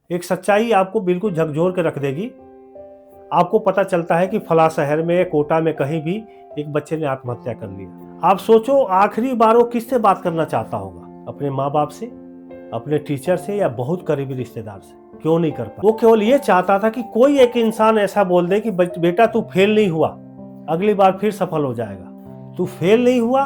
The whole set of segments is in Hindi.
एक सच्चाई आपको बिल्कुल झकझोर के रख देगी। आपको पता चलता है कि फला शहर में, कोटा में, कहीं भी एक बच्चे ने आत्महत्या कर लिया। आप सोचो आखिरी बार वो किससे बात करना चाहता होगा? अपने माँ बाप से, अपने टीचर से, या बहुत करीबी रिश्तेदार से? क्यों नहीं कर पाया? वो केवल ये चाहता था कि कोई एक इंसान ऐसा बोल दे कि बेटा तू फेल नहीं हुआ, अगली बार फिर सफल हो जाएगा। तू फेल नहीं हुआ,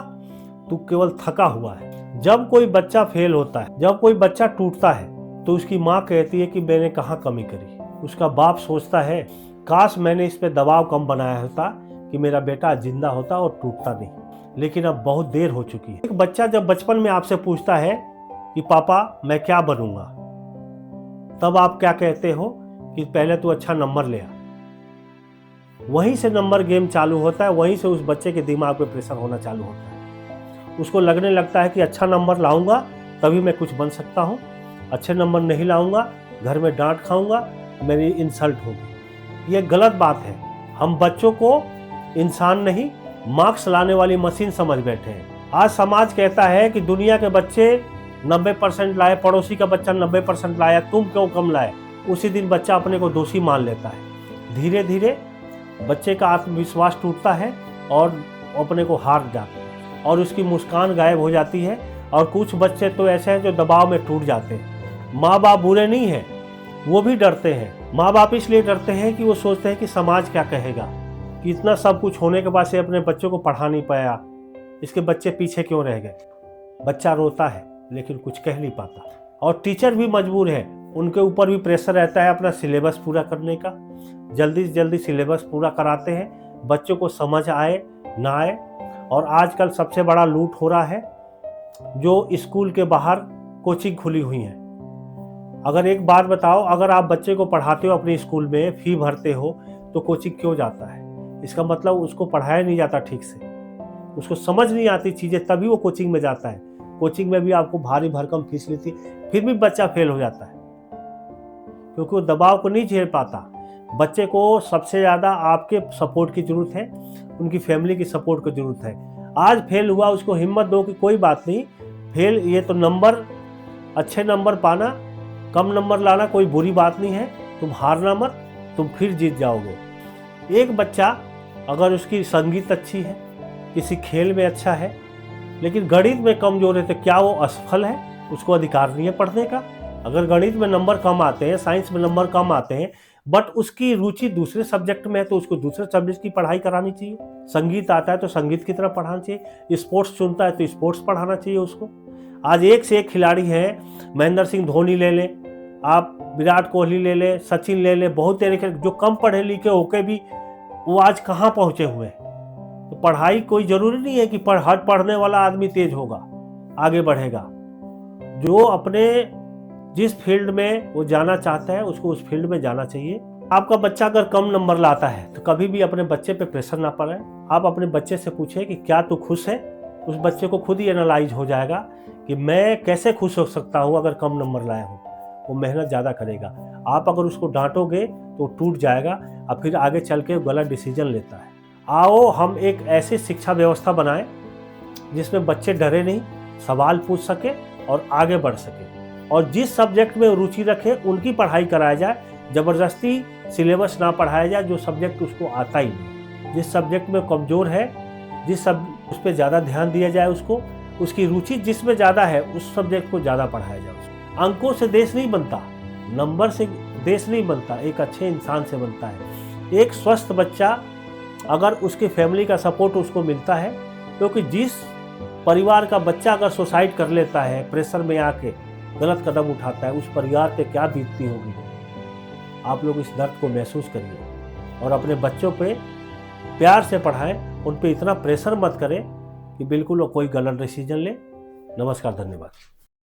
तू केवल थका हुआ है। जब कोई बच्चा फेल होता है, जब कोई बच्चा टूटता है, तो उसकी माँ कहती है कि मैंने कहाँ कमी करी। उसका बाप सोचता है काश मैंने इस पे दबाव कम बनाया होता कि मेरा बेटा जिंदा होता और टूटता नहीं, लेकिन अब बहुत देर हो चुकी है। एक बच्चा जब बचपन में आपसे पूछता है कि पापा मैं क्या बनूंगा, तब आप क्या कहते हो कि पहले तू अच्छा नंबर ले आ। वहीं से नंबर गेम चालू होता है, वहीं से उस बच्चे के दिमाग पे प्रेशर होना चालू होता है। उसको लगने लगता है कि अच्छा नंबर लाऊंगा तभी मैं कुछ बन सकता हूँ, अच्छे नंबर नहीं लाऊंगा घर में डांट खाऊंगा, मेरी इंसल्ट होगी। ये गलत बात है। हम बच्चों को इंसान नहीं, मार्क्स लाने वाली मशीन समझ बैठे हैं। आज समाज कहता है कि दुनिया के बच्चे 90% लाए, पड़ोसी का बच्चा 90% लाया, तुम क्यों कम लाए? उसी दिन बच्चा अपने को दोषी मान लेता है। धीरे धीरे बच्चे का आत्मविश्वास टूटता है और अपने को हार जाता है और उसकी मुस्कान गायब हो जाती है। और कुछ बच्चे तो ऐसे हैं जो दबाव में टूट जाते हैं। माँ बाप बुरे नहीं हैं, वो भी डरते हैं। माँ बाप इसलिए डरते हैं कि वो सोचते हैं कि समाज क्या कहेगा, कि इतना सब कुछ होने के बाद से अपने बच्चों को पढ़ा नहीं पाया, इसके बच्चे पीछे क्यों रह गए। बच्चा रोता है लेकिन कुछ कह नहीं पाता। और टीचर भी मजबूर है, उनके ऊपर भी प्रेशर रहता है अपना सिलेबस पूरा करने का। जल्दी से जल्दी सिलेबस पूरा कराते हैं, बच्चों को समझ आए ना आए। और आजकल सबसे बड़ा लूट हो रहा है, जो स्कूल के बाहर कोचिंग खुली हुई है। अगर एक बात बताओ, अगर आप बच्चे को पढ़ाते हो अपने स्कूल में, फी भरते हो, तो कोचिंग क्यों जाता है? इसका मतलब उसको पढ़ाया नहीं जाता ठीक से, उसको समझ नहीं आती चीज़ें, तभी वो कोचिंग में जाता है। कोचिंग में भी आपको भारी भरकम फीस लेती, फिर भी बच्चा फेल हो जाता है क्योंकि वो दबाव को नहीं झेल पाता। बच्चे को सबसे ज़्यादा आपके सपोर्ट की ज़रूरत है, उनकी फैमिली की सपोर्ट की ज़रूरत है। आज फेल हुआ, उसको हिम्मत दो कि कोई बात नहीं, फेल ये तो नंबर, अच्छे नंबर पाना, कम नंबर लाना कोई बुरी बात नहीं है। तुम हारना मत, तुम फिर जीत जाओगे। एक बच्चा अगर उसकी संगीत अच्छी है, किसी खेल में अच्छा है, लेकिन गणित में कमजोर है, तो क्या वो असफल है? उसको अधिकार नहीं है पढ़ने का। अगर गणित में नंबर कम आते हैं, साइंस में नंबर कम आते हैं, बट उसकी रुचि दूसरे सब्जेक्ट में है, तो उसको दूसरे सब्जेक्ट की पढ़ाई करानी चाहिए। संगीत आता है तो संगीत की तरफ पढ़ाना चाहिए, स्पोर्ट्स चुनता है तो स्पोर्ट्स पढ़ाना चाहिए उसको। आज एक से एक खिलाड़ी है, महेंद्र सिंह धोनी ले लें, आप विराट कोहली ले लें, सचिन ले लें, बहुत तरीके जो कम पढ़े लिखे होके भी वो आज कहाँ पहुंचे हुए हैं। तो पढ़ाई कोई जरूरी नहीं है कि पढ़ने वाला आदमी तेज होगा, आगे बढ़ेगा। जो अपने जिस फील्ड में वो जाना चाहता है उसको उस फील्ड में जाना चाहिए। आपका बच्चा अगर कम नंबर लाता है तो कभी भी अपने बच्चे पे प्रेशर ना पड़े। आप अपने बच्चे से पूछें कि क्या तू खुश है। उस बच्चे को खुद ही एनालाइज हो जाएगा कि मैं कैसे खुश हो सकता हूँ अगर कम नंबर लाया हूँ। वो मेहनत ज़्यादा करेगा। आप अगर उसको डांटोगे तो टूट जाएगा और फिर आगे चल के गलत डिसीजन लेता है। आओ हम एक ऐसी शिक्षा व्यवस्था बनाएं जिसमें बच्चे डरे नहीं, सवाल पूछ सके और आगे बढ़ सके, और जिस सब्जेक्ट में रुचि रखे उनकी पढ़ाई कराया जाए। ज़बरदस्ती सिलेबस ना पढ़ाया जाए जो सब्जेक्ट उसको आता ही नहीं। जिस सब्जेक्ट में कमज़ोर है, उस पर ज़्यादा ध्यान दिया जाए, उसकी रुचि जिसमें ज़्यादा है उस सब्जेक्ट को ज़्यादा पढ़ाया जाए। उसको अंकों से देश नहीं बनता, नंबर से देश नहीं बनता, एक अच्छे इंसान से बनता है। एक स्वस्थ बच्चा अगर उसकी फैमिली का सपोर्ट उसको मिलता है, क्योंकि जिस परिवार का बच्चा अगर सुसाइड कर लेता है, प्रेशर में आके गलत कदम उठाता है, उस परिवार पे क्या बीतती होगी। आप लोग इस दर्द को महसूस करिए और अपने बच्चों पे प्यार से पढ़ाएं, उन पे इतना प्रेशर मत करें कि बिल्कुल वो कोई गलत डिसीजन ले। नमस्कार, धन्यवाद।